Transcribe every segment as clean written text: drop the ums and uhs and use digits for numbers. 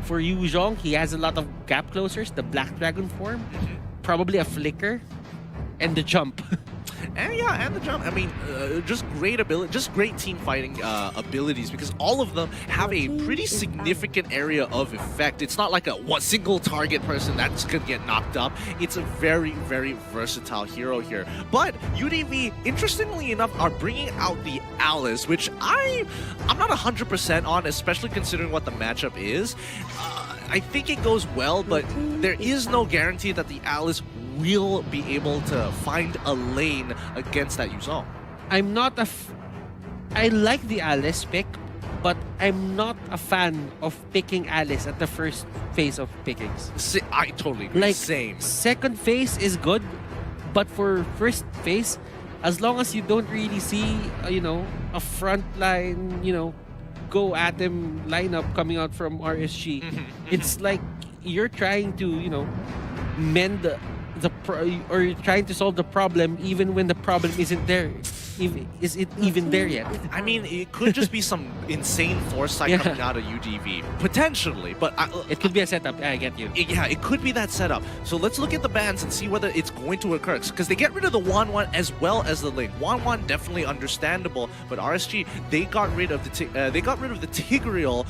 For Yu Zhong, he has a lot of gap closers, the Black Dragon form, probably a flicker, and the jump. And the jump. I mean, just great ability, just great team fighting abilities, because all of them have a pretty significant area of effect. It's not like a one single target person that's gonna get knocked up. It's a very, very versatile hero here. But UDV, interestingly enough, are bringing out the Alice, which I'm not 100% on, especially considering what the matchup is. I think it goes well, but there is no guarantee that the Alice will be able to find a lane against that Yuzong. I'm not I like the Alice pick, but I'm not a fan of picking Alice at the first phase of pickings. I totally agree. Like, Same. Second phase is good, but for first phase, as long as you don't really see, a front line, go at him lineup coming out from RSG, it's like you're trying to, mend or you're trying to solve the problem even when the problem isn't there. Is it even there yet? I mean, it could just be some insane foresight coming out of UDV. Potentially, but... it could be a setup. I get you. Yeah, it could be that setup. So let's look at the bans and see whether it's going to occur. Because they get rid of the 1-1 as well as the lane. 1-1 definitely understandable, but RSG, they got rid of the Tigreal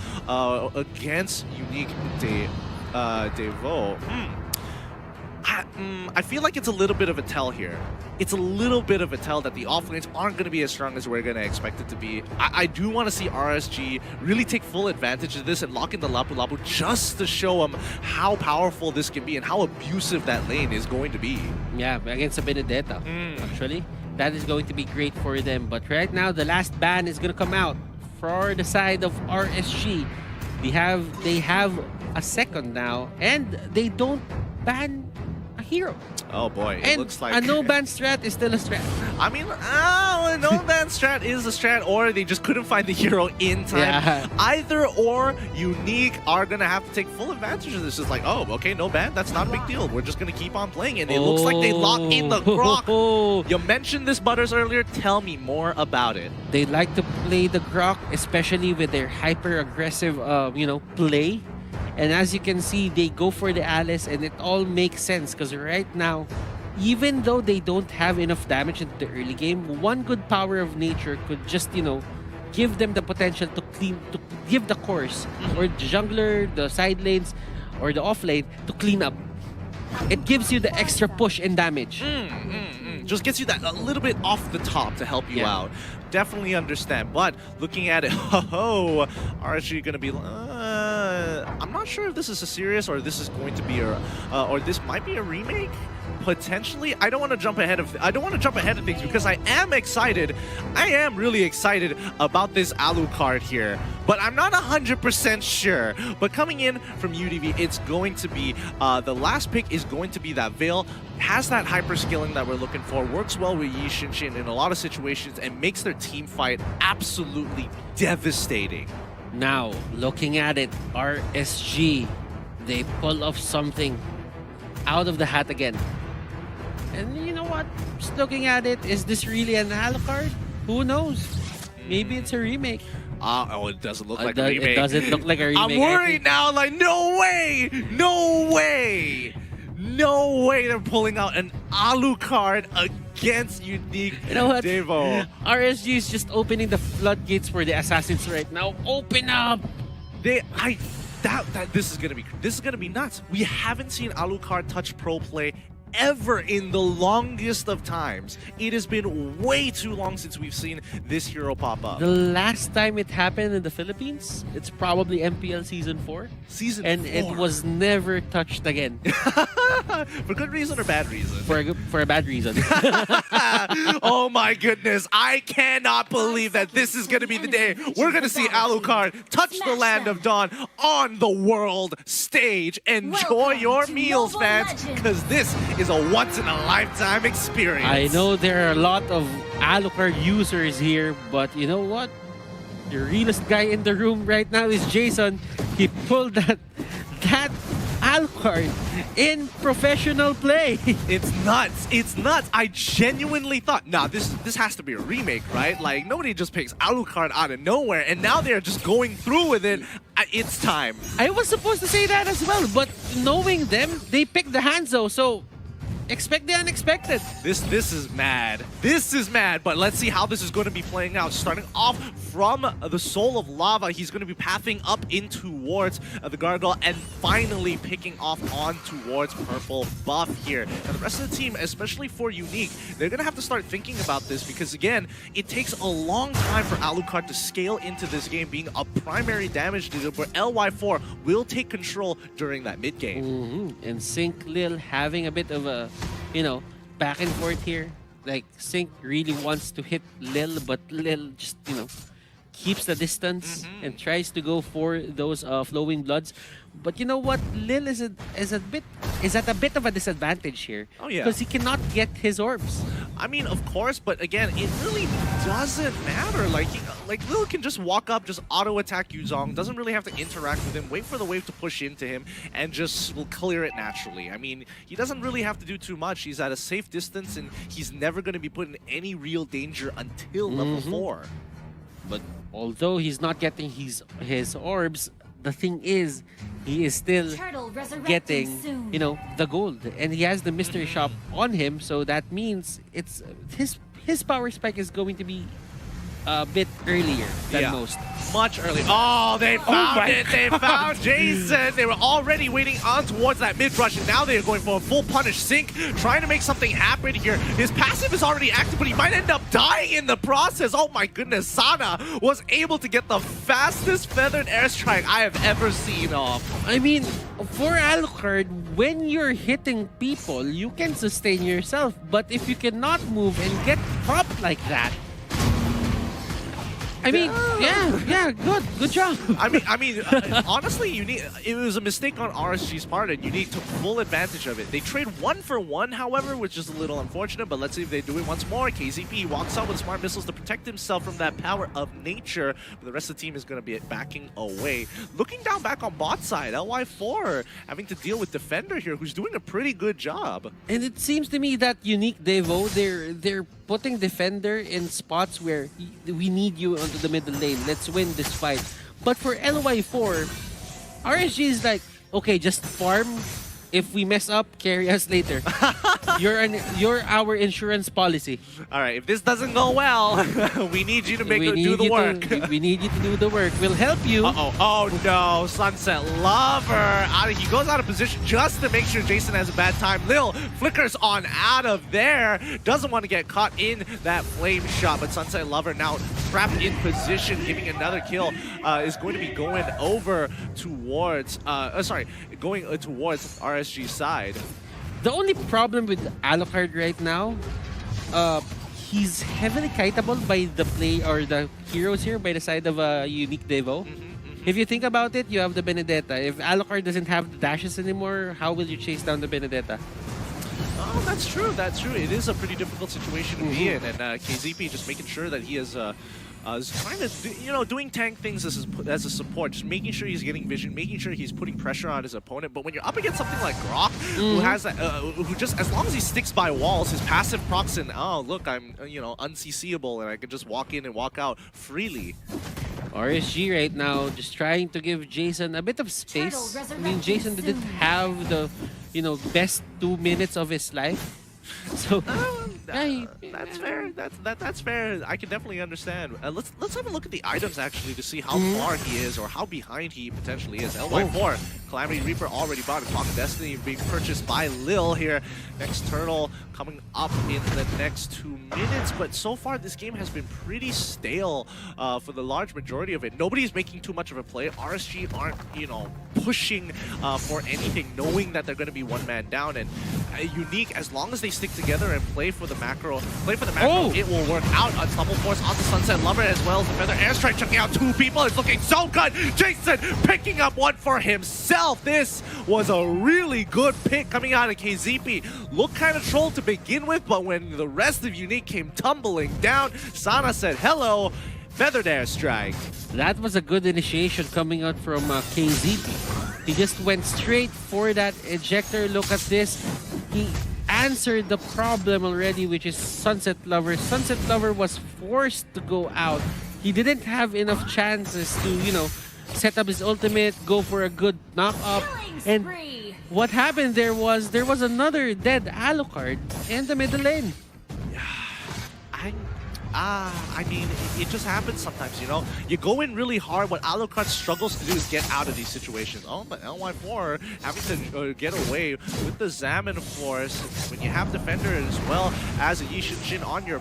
against Unique DeVu. I feel like it's a little bit of a tell here. It's a little bit of a tell that the offlanes aren't going to be as strong as we're going to expect it to be. I do want to see RSG really take full advantage of this and lock in the Lapu Lapu just to show them how powerful this can be and how abusive that lane is going to be. Yeah, against a Benedetta, actually. That is going to be great for them. But right now, the last ban is going to come out for the side of RSG. They have a second now, and they don't ban a hero. Oh boy, it looks like a no-ban strat is still a strat. I mean, a no-ban strat is a strat, or they just couldn't find the hero in time. Yeah. Either or, Unique are going to have to take full advantage of this. It's like, oh, okay, no ban, that's not a big deal. We're just going to keep on playing. And it looks like they lock in the Grok. You mentioned this, Butters, earlier. Tell me more about it. They like to play the Grok, especially with their hyper-aggressive, play. And as you can see, they go for the Alice, and it all makes sense because right now, even though they don't have enough damage in the early game, one good power of nature could just, give them the potential to give the course, or the jungler, the side lanes, or the off lane to clean up. It gives you the extra push and damage. Just gets you that a little bit off the top to help you out. Definitely understand. But looking at it, RSG going to be... I'm not sure if this is a serious or this is going to be or this might be a remake. Potentially, I don't want to jump ahead of things because I am excited. I am really excited about this Alucard here, but I'm not 100% sure. But coming in from UDV, it's going to be the last pick is going to be that Veil. Has that hyper skilling that we're looking for, works well with Yi Shinshin in a lot of situations, and makes their team fight absolutely devastating. Now, looking at it, RSG, they pull off something out of the hat again. And you know what? Just looking at it, is this really an Alucard? Who knows? Maybe it's a remake. It doesn't look like a remake. It doesn't look like a remake. I'm worried now, like, no way! No way! No way they're pulling out an Alucard against Unique You know what? DeVu. RSG is just opening the floodgates for the assassins right now. Open up! This is gonna be nuts. We haven't seen Alucard touch pro play ever in the longest of times. It has been way too long since we've seen this hero pop up. The last time it happened in the Philippines, it's probably MPL Season 4. And it was never touched again. For good reason or bad reason? For a bad reason. Oh my goodness. I cannot believe that this is going to be the day we're going to see Alucard touch the land of Dawn on the world stage. Enjoy your meals, fans, because this is a once-in-a-lifetime experience. I know there are a lot of Alucard users here, but you know what? The realest guy in the room right now is Jason. He pulled that Alucard in professional play. It's nuts. It's nuts. I genuinely thought, nah, this has to be a remake, right? Like, nobody just picks Alucard out of nowhere, and now they're just going through with it. It's time. I was supposed to say that as well, but knowing them, they picked the Hanzo, so expect the unexpected. This is mad. This is mad, but let's see how this is going to be playing out. Starting off from the Soul of Lava, he's going to be pathing up in towards the Gargoyle and finally picking off on towards Purple Buff here. Now the rest of the team, especially for Unique, they're going to have to start thinking about this because, again, it takes a long time for Alucard to scale into this game being a primary damage dealer, where LY4 will take control during that mid game. And Sync Lil having a bit of a, back and forth here. Like, Sync really wants to hit Lil, but Lil just, keeps the distance and tries to go for those flowing bloods. But you know what? Lil is at a bit of a disadvantage here. Oh yeah. Because he cannot get his orbs. I mean, of course, but again, it really doesn't matter. Like Lil can just walk up, just auto attack Yuzong, doesn't really have to interact with him, wait for the wave to push into him, and just will clear it naturally. I mean, he doesn't really have to do too much. He's at a safe distance, and he's never going to be put in any real danger until level 4. But although he's not getting his orbs, the thing is, he is still getting, the gold, and he has the mystery shop on him. So that means it's his power spike is going to be a bit earlier than most. Much earlier. Oh, they found it. They found Jason. They were already waiting on towards that mid rush, and now they are going for a full punish. Sync trying to make something happen here. His passive is already active, but he might end up dying in the process. Oh my goodness. Sana was able to get the fastest feathered airstrike I have ever seen off. I mean, for Alucard, when you're hitting people, you can sustain yourself. But if you cannot move and get popped like that, I mean, yeah, good job. I mean, honestly, it was a mistake on RSG's part, and Unique took full advantage of it. They trade 1 for 1, however, which is a little unfortunate, but let's see if they do it once more. KZP walks out with smart missiles to protect himself from that power of nature, but the rest of the team is going to be backing away. Looking down back on bot side, LY4 having to deal with Defender here, who's doing a pretty good job. And it seems to me that Unique DeVu, they're putting Defender in spots where we need you onto the middle lane. Let's win this fight. But for LY4, RSG is like, okay, just farm. If we mess up, carry us later. You're our insurance policy. All right, if this doesn't go well, we need you to do the work. We need you to do the work. We'll help you. Oh no, Sunset Lover. He goes out of position just to make sure Jason has a bad time. Lil flickers on out of there. Doesn't want to get caught in that flame shot, but Sunset Lover now trapped in position, giving another kill. Is going to be going over towards, towards RSG's side. The only problem with Alucard right now, he's heavily kiteable by the play or the heroes here by the side of a Unique DeVu. If you think about it, you have the Benedetta. If Alucard doesn't have the dashes anymore, how will you chase down the Benedetta? Oh, that's true. That's true. It is a pretty difficult situation to be in, and KZP just making sure that he is trying to, doing tank things as a support, just making sure he's getting vision, making sure he's putting pressure on his opponent. But when you're up against something like Grok, who has that, who just, as long as he sticks by walls, his passive procs in, oh, look, I'm, unCCable, and I can just walk in and walk out freely. RSG right now just trying to give Jason a bit of space. I mean, Jason didn't have the, best 2 minutes of his life. So that's fair. That's fair. I can definitely understand. Let's have a look at the items actually to see how far he is or how behind he potentially is. LY4, Calamity Reaper already bought a Clock of Destiny being purchased by Lil here. Next Turtle coming up in the next 2 minutes, but so far this game has been pretty stale for the large majority of it. Nobody's making too much of a play. RSG aren't, pushing for anything, knowing that they're going to be one man down. And Unique, as long as they stick together and play for the macro, it will work out. Unstoppable Force onto Sunset Lover as well as the Feather Airstrike, chucking out 2 people. It's looking so good. Jason picking up one for himself. This was a really good pick coming out of KZP. Looked kind of trolled to begin with, but when the rest of Unique came tumbling down, Sana said hello. Feathered airstrike. That was a good initiation coming out from KZP. He just went straight for that ejector. Look at this. He answered the problem already, which is Sunset Lover. Sunset Lover was forced to go out. He didn't have enough chances to, set up his ultimate, go for a good knock-up. And what happened there was another dead Alucard in the middle lane. I mean, it just happens sometimes, You go in really hard. What Alucard struggles to do is get out of these situations. Oh, but LY4 having to get away with the Zaman Force. When you have Defender as well as a Yishin on your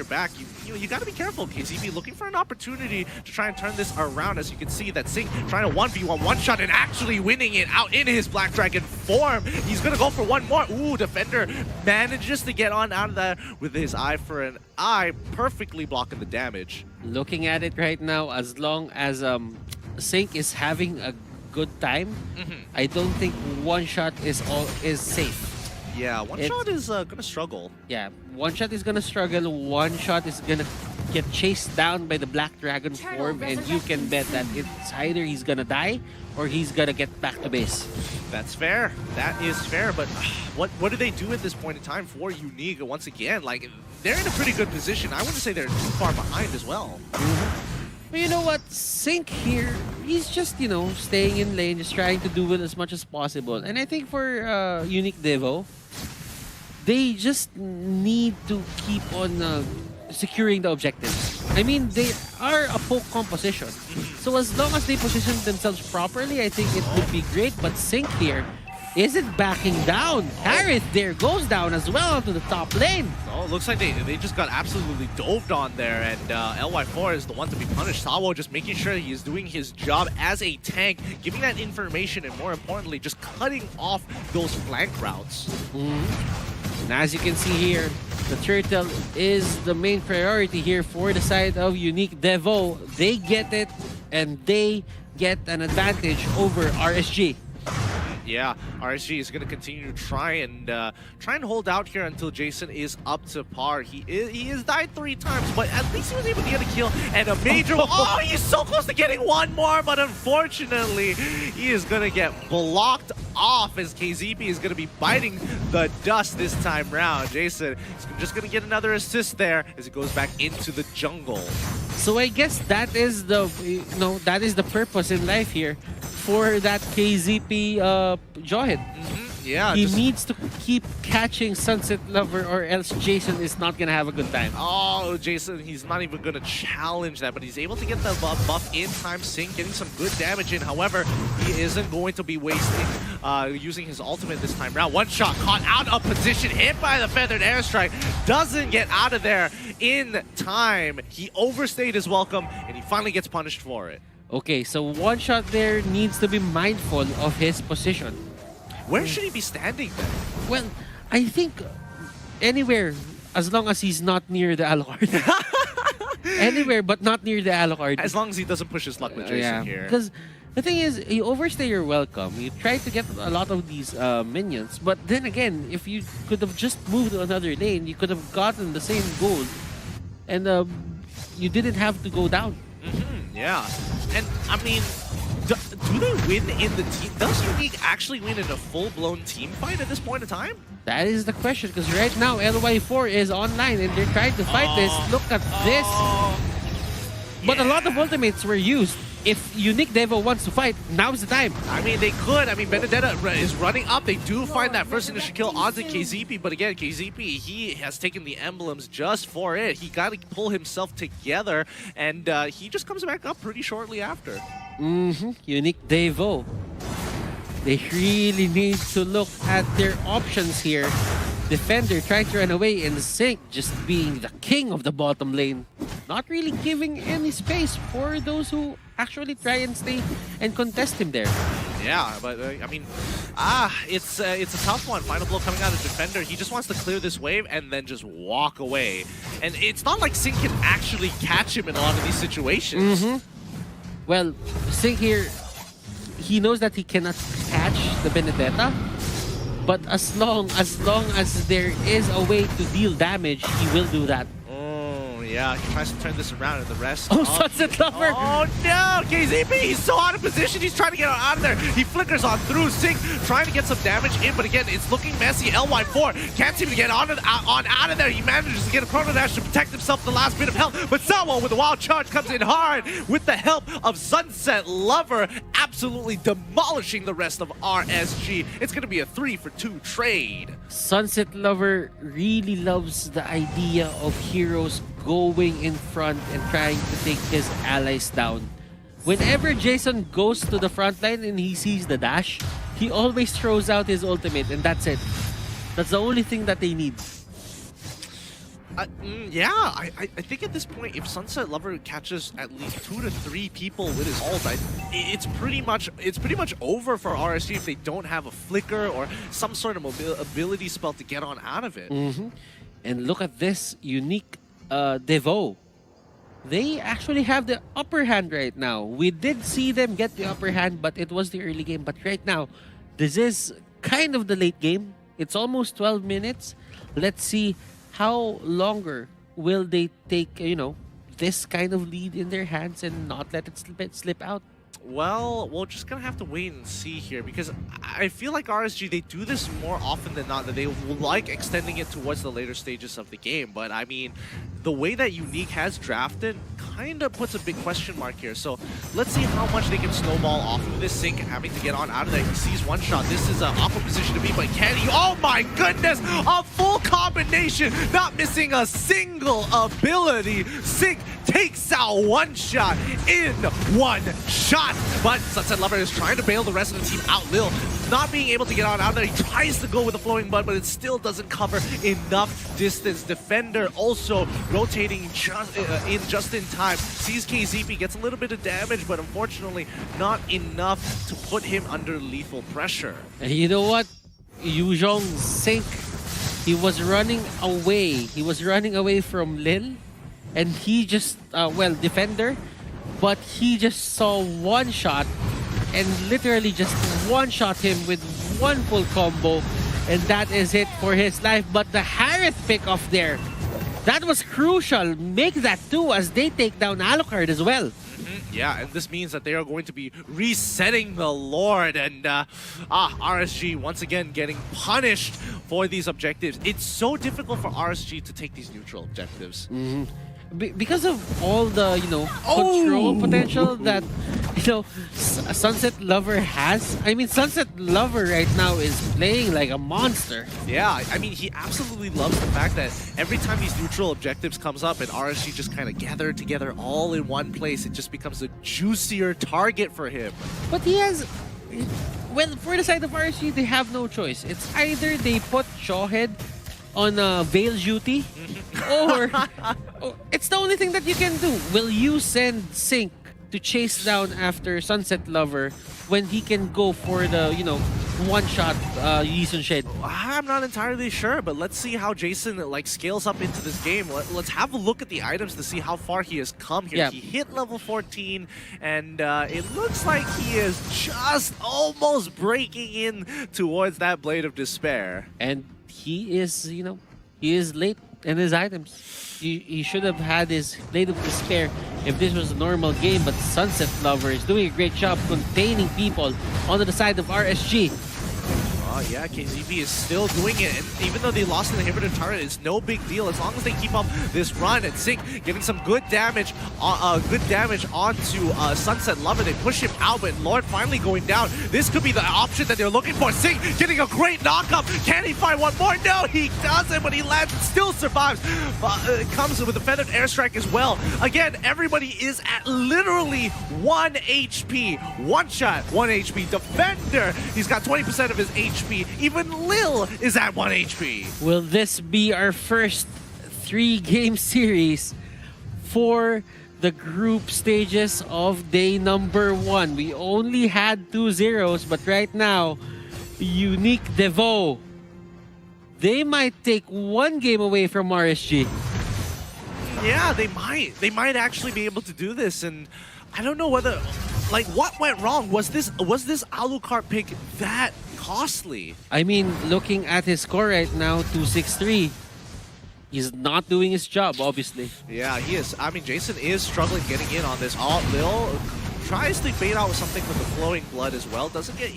back, you got to be careful. KZP looking for an opportunity to try and turn this around. As you can see, that Sync trying to 1v1 one-shot and actually winning it out in his Black Dragon form. He's going to go for one more. Ooh, Defender manages to get on out of that with his eye for an eye, perfectly blocking the damage. Looking at it right now, as long as Sync is having a good time, I don't think one shot is safe. Yeah, one shot is gonna struggle. Yeah, one shot is gonna struggle. One shot is gonna get chased down by the Black Dragon form, and you can bet that it's either he's gonna die or he's gonna get back to base. That's fair. That is fair. But what do they do at this point in time for Unique? Once again, like, they're in a pretty good position. I wouldn't say they're too far behind as well. But you know what? Sync here, he's just, staying in lane, just trying to do it as much as possible. And I think for Unique DeVu, they just need to keep on securing the objectives. I mean, they are a poke composition. So as long as they position themselves properly, I think it would be great. But Sync here isn't backing down. Harith there goes down as well onto the top lane. Oh, it looks like they just got absolutely doved on there, and LY4 is the one to be punished. Sawo just making sure he is doing his job as a tank, giving that information, and more importantly, just cutting off those flank routes. And as you can see here, the turtle is the main priority here for the side of Unique DeVu. They get it, and they get an advantage over RSG. Yeah, RSG is going to continue to try and hold out here until Jason is up to par. He has died 3 times, but at least he was able to get a kill and a major. Oh, he's so close to getting one more, but unfortunately, he is going to get blocked off as KZP is going to be biting the dust this time round. Jason is just going to get another assist there as he goes back into the jungle. So I guess that is the purpose in life here for that KZP Jawhead. Yeah, he needs to keep catching Sunset Lover, or else Jason is not gonna have a good time. Oh, Jason, he's not even gonna challenge that, but he's able to get the buff in time sync, getting some good damage in. However, he isn't going to be wasting using his ultimate this time round. One shot caught out of position, hit by the feathered airstrike, doesn't get out of there in time. He overstayed his welcome, and he finally gets punished for it. Okay, so one shot there needs to be mindful of his position. Where should he be standing then? Well, I think anywhere, as long as he's not near the Alucard. Anywhere but not near the Alucard. As long as he doesn't push his luck with Jason here. Because the thing is, you overstay your welcome. You try to get a lot of these minions, but then again, if you could have just moved to another lane, you could have gotten the same gold, and you didn't have to go down. Yeah, and I mean, do they win in the team? Does Unique actually win in a full-blown team fight at this point in time? That is the question, because right now LY4 is online and they're trying to fight this. Look at this. But a lot of ultimates were used. If Unique DeVu wants to fight, now's the time. I mean, they could. I mean, Benedetta is running up. They do find that first initial kill onto KZP, but again, KZP, he has taken the emblems just for it. He got to pull himself together, and he just comes back up pretty shortly after. Unique DeVu. They really need to look at their options here. Defender trying to run away, and Sync just being the king of the bottom lane. Not really giving any space for those who actually try and stay and contest him there. Yeah, but I mean, it's a tough one. Final blow coming out of Defender. He just wants to clear this wave and then just walk away. And it's not like Sync can actually catch him in a lot of these situations. Well, Sync here, he knows that he cannot catch the Benedetta, but as long as there is a way to deal damage, he will do that. yeah, he tries to turn this around, and the rest... Oh, Sunset Lover! Oh no, KZP, he's so out of position, he's trying to get out of there. He flickers on through, Sync trying to get some damage in, but again, it's looking messy. LY4 can't seem to get on out of there. He manages to get a Chrono Dash to protect himself the last bit of health, but Salvo with a wild charge comes in hard with the help of Sunset Lover, absolutely demolishing the rest of RSG. It's going to be a 3-for-2 trade. Sunset Lover really loves the idea of heroes going in front and trying to take his allies down. Whenever Jason goes to the front line and he sees the dash, he always throws out his ultimate, and that's it. That's the only thing that they need. Yeah, I think at this point, if Sunset Lover catches at least 2 to 3 people with his ult, it's pretty much over for RSG if they don't have a flicker or some sort of ability spell to get on out of it. And look at this unique DeVu. They actually have the upper hand right now. We did see them get the upper hand, but it was the early game. But right now, this is kind of the late game. It's almost 12 minutes. Let's see how longer will they take, this kind of lead in their hands and not let it slip out. Well, we're just gonna have to wait and see here, because I feel like RSG, they do this more often than not, that they like extending it towards the later stages of the game. But I mean, the way that Unique has drafted kind of puts a big question mark here. So let's see how much they can snowball off of this. Sync having to get on out of there. He sees one shot. This is an awkward position to be, but can he? Oh my goodness! A full combination, not missing a single ability. Sync takes out one shot in one shot. But Sunset Lover is trying to bail the rest of the team out. Lil not being able to get on out there. He tries to go with the flowing bud, but it still doesn't cover enough distance. Defender also rotating just in time. Sees KZP, gets a little bit of damage, but unfortunately not enough to put him under lethal pressure. And you know what? Yuzhong Sync, he was running away. He was running away from Lil, and he just, Defender, but he just saw one shot and literally just one-shot him with one full combo, and that is it for his life. But the Harith pick off there, that was crucial. Make that too as they take down Alucard as well. Yeah, and this means that they are going to be resetting the Lord, and RSG once again getting punished for these objectives. It's so difficult for RSG to take these neutral objectives. Because of all the, control potential that, Sunset Lover has. I mean, Sunset Lover right now is playing like a monster. Yeah, I mean, he absolutely loves the fact that every time these neutral objectives comes up and RSG just kind of gather together all in one place, it just becomes a juicier target for him. But he has... Well, for the side of RSG, they have no choice. It's either they put Shawhead on Veil duty, or it's the only thing that you can do. Will you send Sync to chase down after Sunset Lover when he can go for the, one-shot Yisun Shed? I'm not entirely sure, but let's see how Jason scales up into this game. Let's have a look at the items to see how far he has come here. Yeah. He hit level 14, and it looks like he is just almost breaking in towards that Blade of Despair. And he is, he is late in his items. He should have had his Blade of Despair if this was a normal game, but Sunset Lover is doing a great job containing people onto the side of RSG. Oh yeah, KZP is still doing it, and even though they lost an inhibitor turret, it's no big deal as long as they keep up this run. And Sync getting some good damage onto Sunset Lover. They push him out, but Lord finally going down. This could be the option that they're looking for. Sync getting a great knockup. Can he find one more? No, he doesn't, but he lands and still survives. It comes with a feathered airstrike as well. Again, everybody is at literally 1 HP. One shot, 1 HP. Defender, he's got 20% of his HP. Even Lil is at 1 HP. Will this be our first 3-game series for the group stages of day number 1? We only had 2 zeros, but right now, Unique DeVu, they might take 1 game away from RSG. Yeah, they might. They might actually be able to do this, and I don't know whether, what went wrong? Was this Alucard pick that costly? I mean, looking at his score right now, 263. He's not doing his job, obviously. Yeah, he is. I mean, Jason is struggling getting in on this. Lil tries to bait out something with the flowing blood as well. Doesn't get,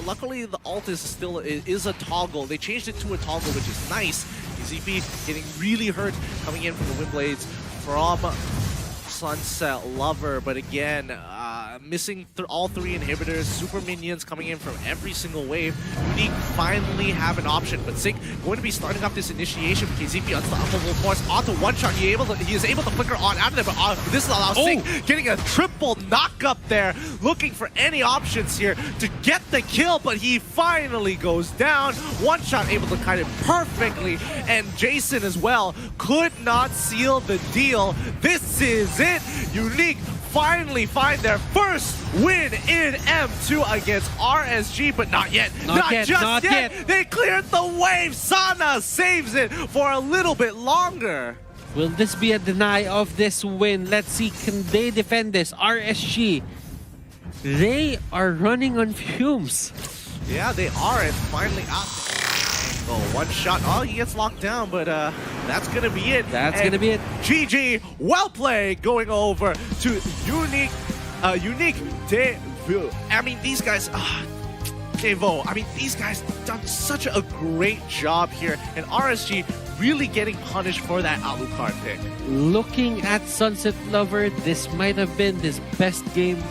luckily the alt is still is a toggle. They changed it to a toggle, which is nice. ZP getting really hurt coming in from the wind blades from Sunset Lover, but again, missing all 3 inhibitors, super minions coming in from every single wave. Unique finally have an option, but Sync going to be starting up this initiation because ZP unstoppable force onto one shot. He is able to flicker on out of there, but this allows Sync getting a triple knock up there, looking for any options here to get the kill, but he finally goes down. One shot able to kite it perfectly, and Jason as well could not seal the deal. This is it. Unique finally find their first win in M2 against RSG, but not yet. Not just yet. They cleared the wave. Sana saves it for a little bit longer. Will this be a deny of this win? Let's see, can they defend this? RSG, they are running on fumes. Yeah, they are, and finally out. Oh, one shot. Oh, he gets locked down, but that's going to be it. That's going to be it. GG, well played, going over to Unique DeVu. I mean, these guys, DeVu, I mean, these guys done such a great job here, and RSG really getting punished for that Alucard pick. Looking at Sunset Lover, this might have been his best game.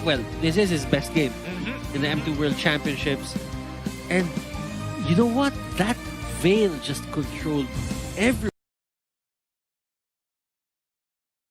Well, this is his best game in the M2 World Championships. And you know what? That veil just controlled every